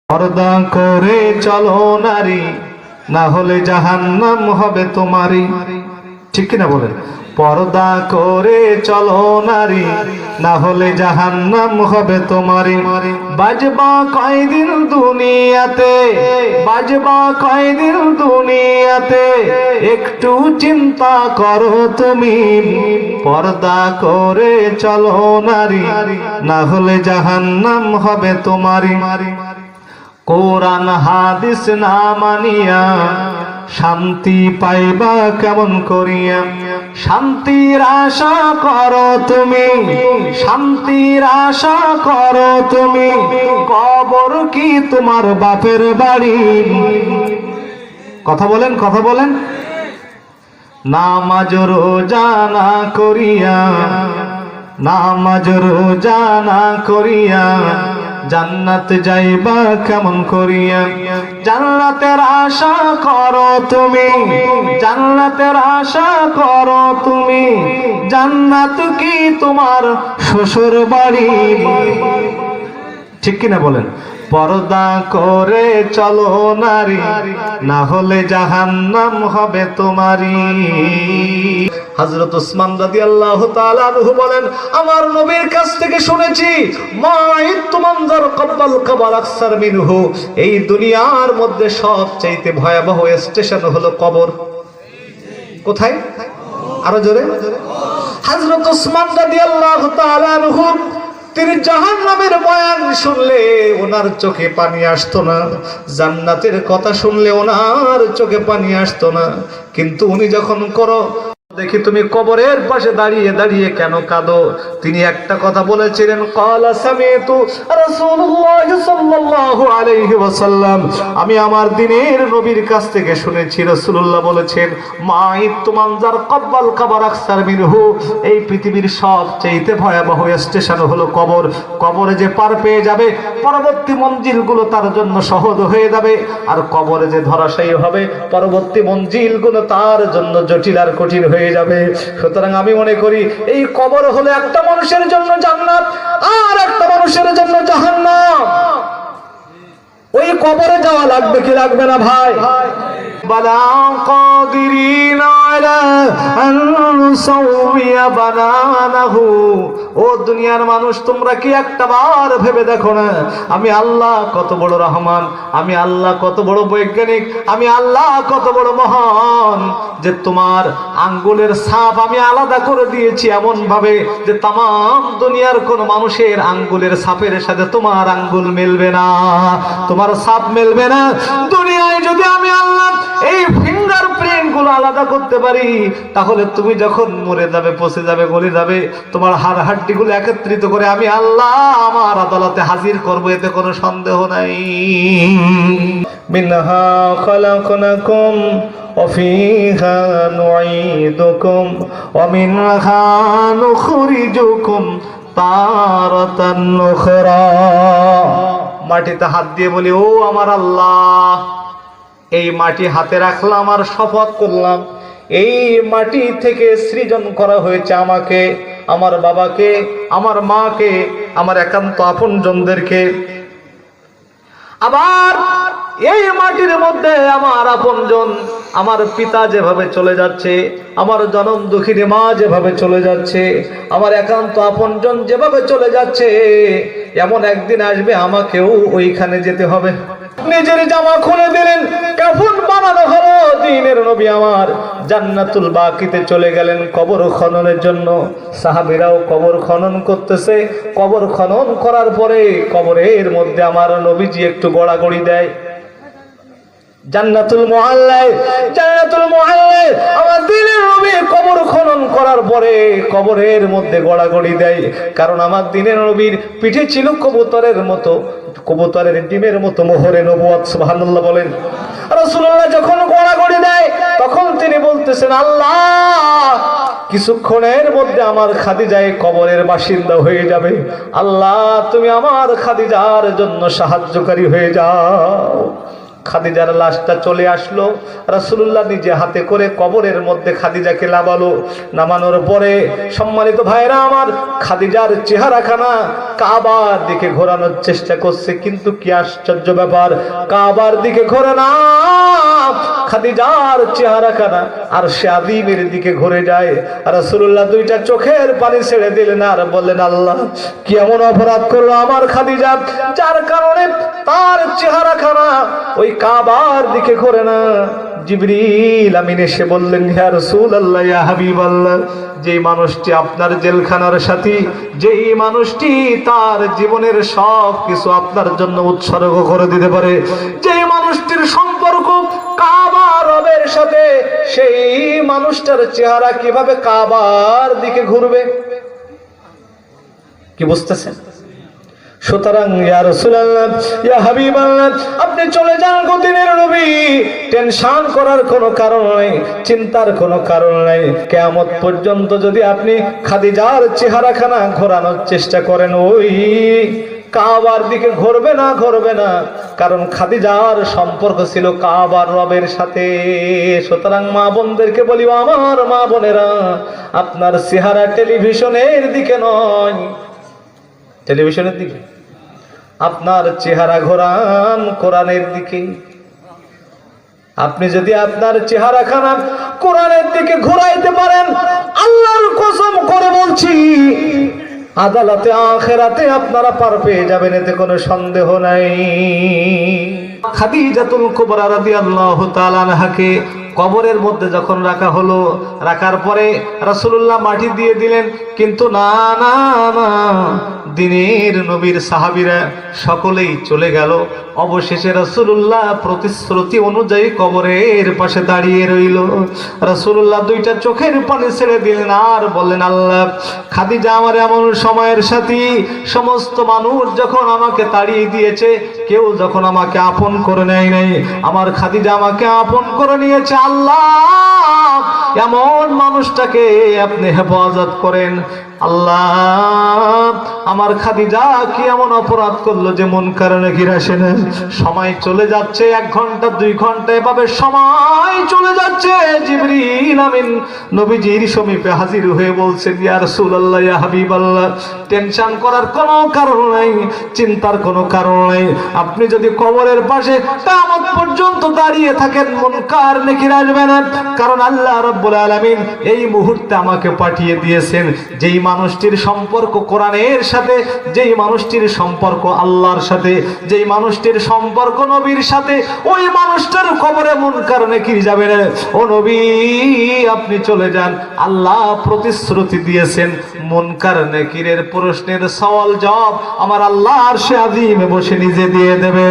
পর্দা করে চলো নারী, না হলে জাহান্নাম হবে তোমারই। ঠিক কিনা বলেন? পর্দা করে চলো নারী, না হলে জাহান্নাম হবে তোমারই। বাজবা কয়দিন দুনিয়াতে, বাজবা কয়দিন দুনিয়াতে, একটু চিন্তা করো তুমি। পর্দা করে চলো নারী, না হলে জাহান্নাম হবে তোমারই। কোরআন হাদিস না মানিয়া শান্তি পাইবা কেমন করিয়া? শান্তির আশা করো তুমি, শান্তির আশা করো তুমি। কবর কি তোমার বাপের বাড়ি? কথা বলেন, কথা বলেন। নামাজ রোজা না করিয়া, নামাজ রোজা না করিয়া জান্নাত যাইবা কেমন করিয়া? জান্নাতের আশা করো তুমি, জান্নাতের আশা করো তুমি। জান্নাত কি তোমার শ্বশুর বাড়ি? ঠিক কিনা বলেন? পর্দা করে চলো নারী, না হলে জাহান্নাম হবে তোমারই। হযরত ওসমান রাদিয়াল্লাহু তাআলা আনহু বলেন, আমার নবীর কাছ থেকে শুনেছি, মা ইত্তু মানজার কব্বাল কবর আকসার মিনহু, এই দুনিয়ার মধ্যে সবচেয়ে ভয়াবহ স্টেশন হলো কবর। কোথায়? আরো জোরে। হযরত ওসমান রাদিয়াল্লাহু তাআলা আনহু তিনি জাহান্নামের বয়ান শুনলে ওনার চোখে পানি আসতো না, জান্নাতের কথা শুনলে ওনার চোখে পানি আসতো না। কিন্তু উনি যখন করো দেখি তুমি কবরের পাশে দাঁড়িয়ে দাঁড়িয়ে কেন কাঁদো, তিনি একটা কথা বলেছিলেন, ক্বালা সামিতু রাসূলুল্লাহ সাল্লাল্লাহু আলাইহি ওয়াসাল্লাম, আমি আমার দ্বীনের নবীর কাছ থেকে শুনেছি রাসূলুল্লাহ বলেছেন, মা ইত্তু মানজার কব্বাল কবর আকসার মিনহু, এই পৃথিবীর সবচেয়ে ভয়াবহ স্টেশন হলো কবর। কবরে যে পার পেয়ে যাবে পরবর্তী মঞ্জিলগুলো তার জন্য সহজ হয়ে যাবে, আর কবরে যে ধরাশায়ী হবে পরবর্তী মঞ্জিলগুলো তার জন্য জটিল আর কঠিন হয়ে যাবে। সুতরাং আমি মনে করি এই কবর হলো একটা মানুষের জন্য জান্নাত আর একটা মানুষের জন্য জাহান্নাম। ওই কবরে যাওয়া লাগবে কি লাগবে না ভাই? বালা কাদিরিন আলা আন নুসাউইয়া বানানাহু, ও দুনিয়ার মানুষ তোমরা কি একটা বার ভেবে দেখো না আমি আল্লাহ কত বড় রহমান, আমি আল্লাহ কত বড় বৈজ্ঞানিক, আমি আল্লাহ কত বড় মহান, যে তোমার আঙ্গুলের ছাপ আমি আলাদা করে দিয়েছি এমন ভাবে যে তামাম দুনিয়ার কোন মানুষের আঙ্গুলের ছাপের সাথে তোমার আঙ্গুল মিলবে না, তোমার ছাপ মিলবে না। দুনিয়ায় যদি আমি আল্লাহ এই ফিঙ্গারপ্রিন্ট গুলো আলাদা করতে পারি, তাহলে তুমি যখন মরে যাবে, পচে যাবে, গলে যাবে, তোমার হাড় হাড্ডি গুলো একত্রিত করে আমি আল্লাহ আমার আদালতে হাজির করবো, এতে কোনো সন্দেহ নাই। মিনহা খালাকনাকুম ওয়া ফিহা নুঈদুকুম ওয়া মিনহা নুখরিজুকুম তারাতান উখরা। মাটিতে হাত দিয়ে বলি, ও আমার আল্লাহ, এই মাটি হাতে রাখলাম আর শপথ করলাম, এই মাটি থেকে সৃজন করা হয়েছে আমাকে, আমার বাবাকে, আমার মাকে, আমার একান্ত আপনজনদেরকে। আবার এই মাটির মধ্যে আমার আপনজন, আমার পিতা যেভাবে চলে যাচ্ছে, আমার জনম দুঃখিনী মা যেভাবে চলে যাচ্ছে, আমার একান্ত আপনজন যেভাবে চলে যাচ্ছে, এমন একদিন আসবে আমাকেও ওইখানে যেতে হবে। নিজের জামা খুলে দিলেন, কাফন বানানো হলো, দ্বীনের নবী আমার জান্নাতুল বাকিতে চলে গেলেন কবর খননের জন্য। সাহাবীরাও কবর খনন করতেছে। কবর খনন করার পরে কবরের মধ্যে আমার নবীজি একটু গড়াগড়ি দেয়। জান্নাতুল মুআল্লায়, জান্নাতুল মুআল্লায় আমার দ্বীনের নবী কবর খনন করার পরে কবরের মধ্যে গড়াগড়ি দেয়, কারণ আমার দ্বীনের নবীর পিঠে ছিল কবুতরের মতো, কবুতরের ডিমের মতো মোহরে নবুয়ত। সুবহানাল্লাহ বলেন। রাসূলুল্লাহ যখন গড়াগড়ি দেয় তখন তিনি বলতেছেন, আল্লাহ কিছুক্ষণের মধ্যে আমার খাদিজা কবরের বাসিন্দা হয়ে যাবে, আল্লাহ তুমি আমার খাদিজার জন্য সাহায্যকারী হয়ে যাও। খাদিজার লাশটা চলে আসলো। রাসূলুল্লাহ নিজে হাতে করে কবরের মধ্যে খাদিজাকে নামালো। নামানোর পরে সম্মানিত ভাইরা আমার, খাদিজার চেহারাখানা কাবার দিকে ঘোরানোর চেষ্টা করছে, কিন্তু কি আশ্চর্য ব্যাপার, কাবার দিকে ঘোরে না, খাদিজার চেহারাখানা আরশে আযীমের দিকে ঘুরে যায়। রাসূলুল্লাহ দুইটা চোখের পানি ছেড়ে দিলেন আর বললেন, আল্লাহ কি এমন অপরাধ করলো আমার খাদিজা, যার কারণে তার চেহারাখানা ওই কাবার দিকে ঘোরে না। জিবরিল আমিন এসে বললেন, ইয়া রাসূলুল্লাহ, ইয়া হাবিবাল্লাহ, যেই মানুষটি আপনার জেলখানার সাথী, যেই মানুষটি তার জীবনের সব কিছু আপনার জন্য উৎসর্গ করে দিতে পারে, যেই মানুষটির সম্পর্ক কাবা রবের সাথে, সেই মানুষটার চেহারা কিভাবে কাবার দিকে ঘুরবে? কি বুঝতেছেন? সুতরাং ইয়া রাসূলুল্লাহ, ইয়া হাবিবাল্লাহ, আপনি চলে যান গো দিনের নবী, টেনশন করার কোনো কারণ নাই, চিন্তার কোনো কারণ নাই। কিয়ামত পর্যন্ত যদি আপনি খাদিজার চেহারাখানা ঘোরানোর চেষ্টা করেন, ওই কাবার দিকে ঘুরবে না, ঘুরবে না, কারণ খাদিজার সম্পর্ক ছিল কাবার রবের সাথে। সুতরাং মা বোনদেরকে বলি, আমার মা বোনেরা, আপনার চেহারা টেলিভিশনের দিকে নয়, টেলিভিশনের দিকে, আপনার চেহারা ঘোরান কোরআনের দিকে। আপনি যদি আপনার চেহারাখানা কোরআনের দিকে ঘোরাইতে পারেন, আল্লাহর কসম করে বলছি, আদালতে আখিরাতে আপনারা পার পেয়ে যাবেন, এতে কোনো সন্দেহ নাই। খাদিজাতুল কুবরা রাদিয়াল্লাহু তাআলা আনহাকে কবরের মধ্যে যখন রাখা হলো, রাখার পরে রাসূলুল্লাহ মাটি দিয়ে দিলেন, কিন্তু না না না, দিনের নবীর সাহাবীরা সকলেই চলে গেল। অবশেষে রাসূলুল্লাহ প্রতিশ্রুতি অনুযায়ী কবরের পাশে দাঁড়িয়ে রইল। রাসূলুল্লাহ দুইটা চোখের পানি ছেড়ে দিলেন আর বললেন, আল্লাহ, খাদিজা আমার এমন সময়ের সাথী, সমস্ত মানুষ যখন আমাকে তাড়িয়ে দিয়েছে, কেউ যখন আমাকে আপন করে নেয় নাই, আমার খাদিজা আমাকে আপন করে নিয়েছে। আল্লাহ, এমন মানুষটাকে আপনি হেফাজত করেন। আল্লাহ, আমার খাদিজা কি এমন অপরাধ করলো যে মুনকার নাকির আসে না? সময় চলে যাচ্ছে, 1 ঘন্টা 2 ঘন্টা এভাবে সময় চলে যাচ্ছে। জিবরিল আমিন নবীজির সমীপে হাজির হয়ে বলছেন, ইয়া রাসূলুল্লাহ, ইয়া হাবিবাল্লাহ, টেনশন করার কোনো কারণ নাই, চিন্তার কোনো কারণ নাই। আপনি যদি কবরের পাশে কিয়ামত পর্যন্ত দাঁড়িয়ে থাকেন, মুনকার নাকির আসবে না, কারণ আল্লাহ রাব্বুল আলামিন এই মুহূর্তে আমাকে পাঠিয়ে দিয়েছেন যেই মানুষটির সম্পর্ক কোরআনের সাথে, যেই মানুষটির সম্পর্ক আল্লাহর সাথে, যেই মানুষটির সম্পর্ক নবীর সাথে, ওই মানুষটার কবরে মুনকার নাকির যাবে না। ও নবী, আপনি চলে যান, আল্লাহ প্রতিশ্রুতি দিয়েছেন মুনকার নাকিরের প্রশ্নের সওয়াল জবাব আমার আল্লাহ আরশে আযীমে বসে নিজে দিয়ে দেবে।